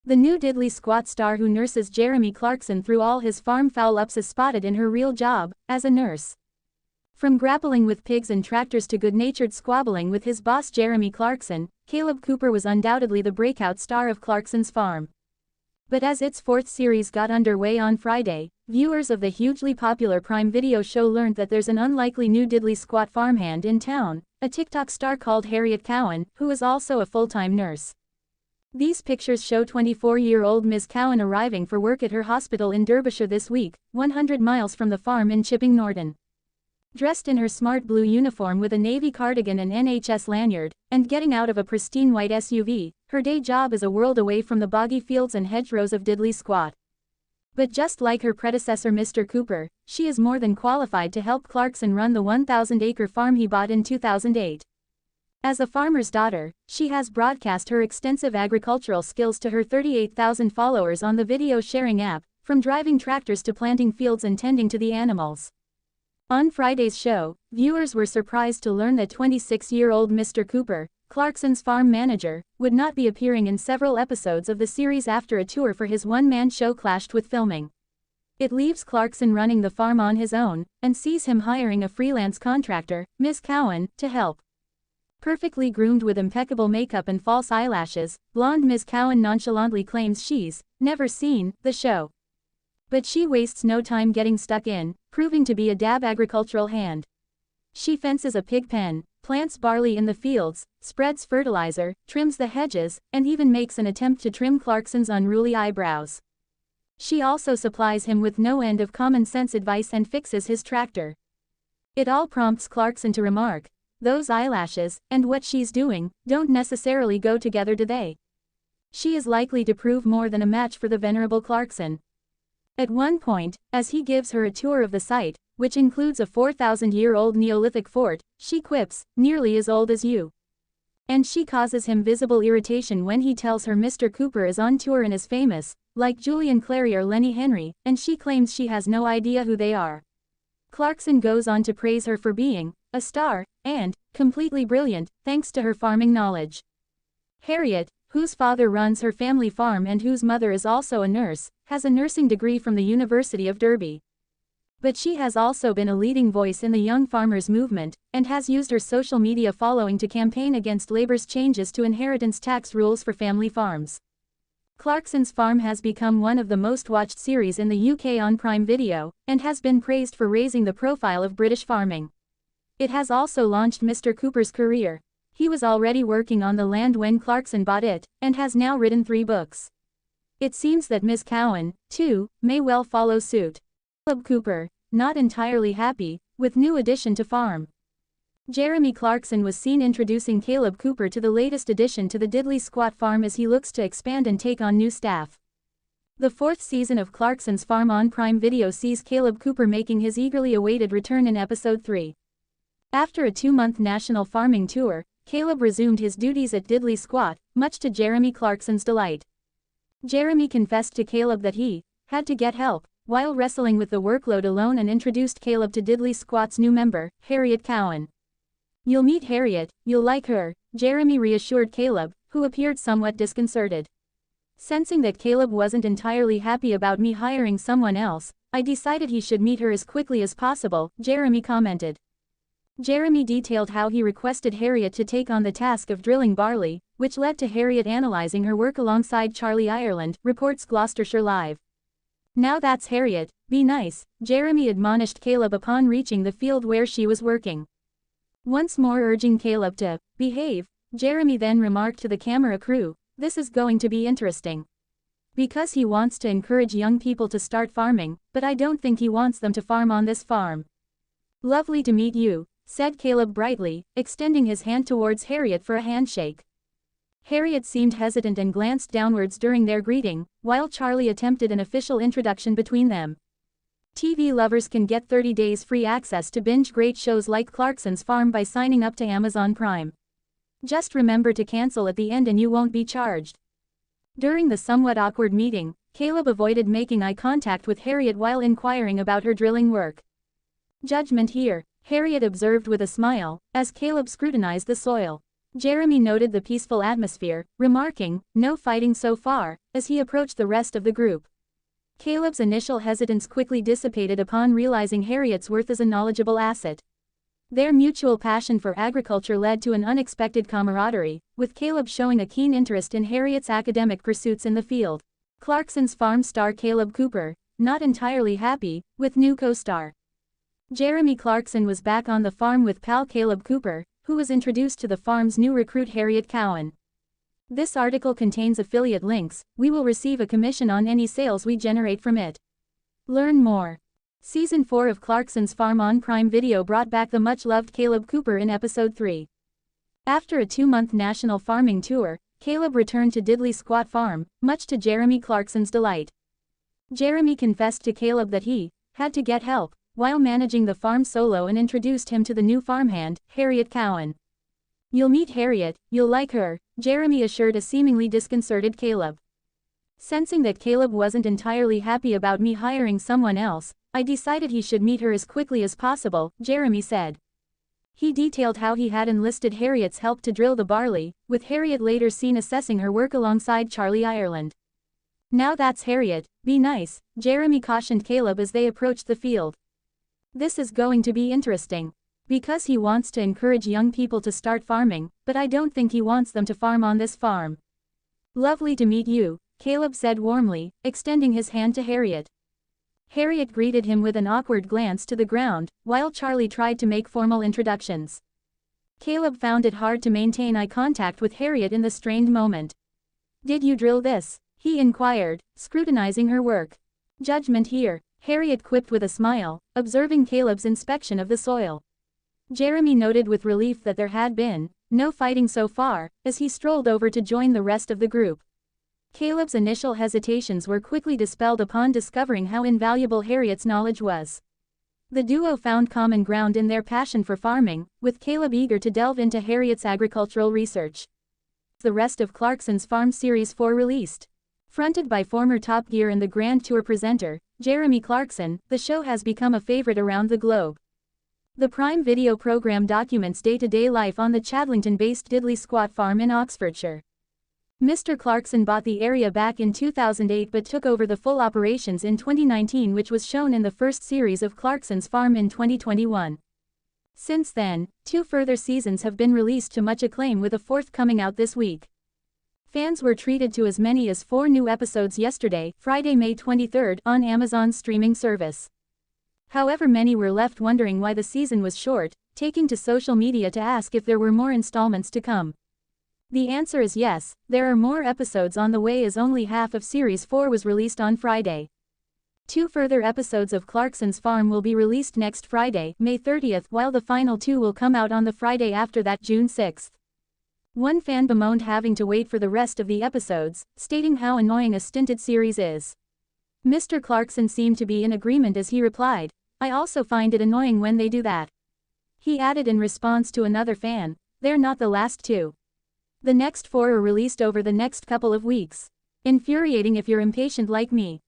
The new diddly squat star who nurses Jeremy Clarkson through all his farm foul-ups is spotted in her real job, as a nurse. From grappling with pigs and tractors to good-natured squabbling with his boss Jeremy Clarkson, Kaleb Cooper was undoubtedly the breakout star of Clarkson's Farm. But as its fourth series got underway on Friday, viewers of the hugely popular Prime Video show learned that there's an unlikely new diddly squat farmhand in town, a TikTok star called Harriet Cowan, who is also a full-time nurse. These pictures show 24-year-old Ms Cowan arriving for work at her hospital in Derbyshire this week, 100 miles from the farm in Chipping Norton. Dressed in her smart blue uniform with a navy cardigan and NHS lanyard, and getting out of a pristine white SUV, her day job is a world away from the boggy fields and hedgerows of diddly squat. But just like her predecessor Mr. Cooper, she is more than qualified to help Clarkson run the 1,000-acre farm he bought in 2008. As a farmer's daughter, she has broadcast her extensive agricultural skills to her 38,000 followers on the video-sharing app, from driving tractors to planting fields and tending to the animals. On Friday's show, viewers were surprised to learn that 26-year-old Mr. Cooper, Clarkson's farm manager, would not be appearing in several episodes of the series after a tour for his one-man show clashed with filming. It leaves Clarkson running the farm on his own, and sees him hiring a freelance contractor, Ms Cowan, to help. Perfectly groomed with impeccable makeup and false eyelashes, blonde Ms Cowan nonchalantly claims she's never seen the show. But she wastes no time getting stuck in, proving to be a dab agricultural hand. She fences a pig pen, plants barley in the fields, spreads fertilizer, trims the hedges, and even makes an attempt to trim Clarkson's unruly eyebrows. She also supplies him with no end of common sense advice and fixes his tractor. It all prompts Clarkson to remark, "Those eyelashes, and what she's doing, don't necessarily go together, do they?" She is likely to prove more than a match for the venerable Clarkson. At one point, as he gives her a tour of the site, which includes a 4,000-year-old Neolithic fort, she quips, "Nearly as old as you." And she causes him visible irritation when he tells her Mr. Cooper is on tour and is famous, like Julian Clary or Lenny Henry, and she claims she has no idea who they are. Clarkson goes on to praise her for being a star, and completely brilliant, thanks to her farming knowledge. Harriet, whose father runs her family farm and whose mother is also a nurse, has a nursing degree from the University of Derby. But she has also been a leading voice in the young farmers movement, and has used her social media following to campaign against Labour's changes to inheritance tax rules for family farms. Clarkson's Farm has become one of the most watched series in the UK on Prime Video, and has been praised for raising the profile of British farming. It has also launched Mr. Cooper's career. He was already working on the land when Clarkson bought it, and has now written 3 books. It seems that Ms Cowan, too, may well follow suit. Kaleb Cooper, not entirely happy with new addition to farm. Jeremy Clarkson was seen introducing Kaleb Cooper to the latest addition to the diddly squat farm as he looks to expand and take on new staff. The 4th season of Clarkson's Farm on Prime Video sees Kaleb Cooper making his eagerly awaited return in episode 3. After a 2-month national farming tour, Kaleb resumed his duties at diddly squat, much to Jeremy Clarkson's delight. Jeremy confessed to Kaleb that he had to get help while wrestling with the workload alone and introduced Kaleb to diddly squat's new member, Harriet Cowan. "You'll meet Harriet, you'll like her," Jeremy reassured Kaleb, who appeared somewhat disconcerted. "Sensing that Kaleb wasn't entirely happy about me hiring someone else, I decided he should meet her as quickly as possible," Jeremy commented. Jeremy detailed how he requested Harriet to take on the task of drilling barley, which led to Harriet analyzing her work alongside Charlie Ireland, reports Gloucestershire Live. "Now that's Harriet, be nice," Jeremy admonished Kaleb upon reaching the field where she was working. Once more urging Kaleb to behave, Jeremy then remarked to the camera crew, "This is going to be interesting." Because he wants to encourage young people to start farming, but I don't think he wants them to farm on this farm. "Lovely to meet you," said Kaleb brightly, extending his hand towards Harriet for a handshake. Harriet seemed hesitant and glanced downwards during their greeting, while Charlie attempted an official introduction between them. TV lovers can get 30 days free access to binge great shows like Clarkson's Farm by signing up to Amazon Prime. Just remember to cancel at the end and you won't be charged. During the somewhat awkward meeting, Kaleb avoided making eye contact with Harriet while inquiring about her drilling work. "Judgment here," Harriet observed with a smile, as Kaleb scrutinized the soil. Jeremy noted the peaceful atmosphere, remarking, "No fighting so far," as he approached the rest of the group. Kaleb's initial hesitance quickly dissipated upon realizing Harriet's worth as a knowledgeable asset. Their mutual passion for agriculture led to an unexpected camaraderie, with Kaleb showing a keen interest in Harriet's academic pursuits in the field. Clarkson's Farm star Kaleb Cooper, not entirely happy, with new co-star. Jeremy Clarkson was back on the farm with pal Kaleb Cooper, who was introduced to the farm's new recruit Harriet Cowan. This article contains affiliate links. We will receive a commission on any sales we generate from it. Learn more. Season 4 of Clarkson's Farm on Prime Video brought back the much-loved Kaleb Cooper in Episode 3. After a 2-month national farming tour, Kaleb returned to Diddley Squat Farm, much to Jeremy Clarkson's delight. Jeremy confessed to Kaleb that he had to get help while managing the farm solo and introduced him to the new farmhand, Harriet Cowan. "You'll meet Harriet, you'll like her," Jeremy assured a seemingly disconcerted Kaleb. Sensing that Kaleb wasn't entirely happy about me hiring someone else, I decided he should meet her as quickly as possible, Jeremy said. He detailed how he had enlisted Harriet's help to drill the barley, with Harriet later seen assessing her work alongside Charlie Ireland. "Now that's Harriet, be nice," Jeremy cautioned Kaleb as they approached the field. "This is going to be interesting. Because he wants to encourage young people to start farming, but I don't think he wants them to farm on this farm." "Lovely to meet you," Kaleb said warmly, extending his hand to Harriet. Harriet greeted him with an awkward glance to the ground, while Charlie tried to make formal introductions. Kaleb found it hard to maintain eye contact with Harriet in the strained moment. "Did you drill this?" he inquired, scrutinizing her work. "Judgment here," Harriet quipped with a smile, observing Kaleb's inspection of the soil. Jeremy noted with relief that there had been no fighting so far, as he strolled over to join the rest of the group. Kaleb's initial hesitations were quickly dispelled upon discovering how invaluable Harriet's knowledge was. The duo found common ground in their passion for farming, with Kaleb eager to delve into Harriet's agricultural research. The rest of Clarkson's Farm Series 4 released. Fronted by former Top Gear and the Grand Tour presenter, Jeremy Clarkson, the show has become a favorite around the globe. The Prime Video program documents day-to-day life on the Chadlington-based Diddley Squat Farm in Oxfordshire. Mr. Clarkson bought the area back in 2008 but took over the full operations in 2019, which was shown in the first series of Clarkson's Farm in 2021. Since then, 2 further seasons have been released to much acclaim, with a 4th coming out this week. Fans were treated to as many as 4 new episodes yesterday, Friday, May 23, on Amazon's streaming service. However, many were left wondering why the season was short, taking to social media to ask if there were more installments to come. The answer is yes, there are more episodes on the way, as only half of Series 4 was released on Friday. 2 further episodes of Clarkson's Farm will be released next Friday, May 30, while the final 2 will come out on the Friday after that, June 6. One fan bemoaned having to wait for the rest of the episodes, stating how annoying a stinted series is. Mr. Clarkson seemed to be in agreement as he replied, "I also find it annoying when they do that." He added in response to another fan, "They're not the last 2. The next 4 are released over the next couple of weeks. Infuriating if you're impatient like me."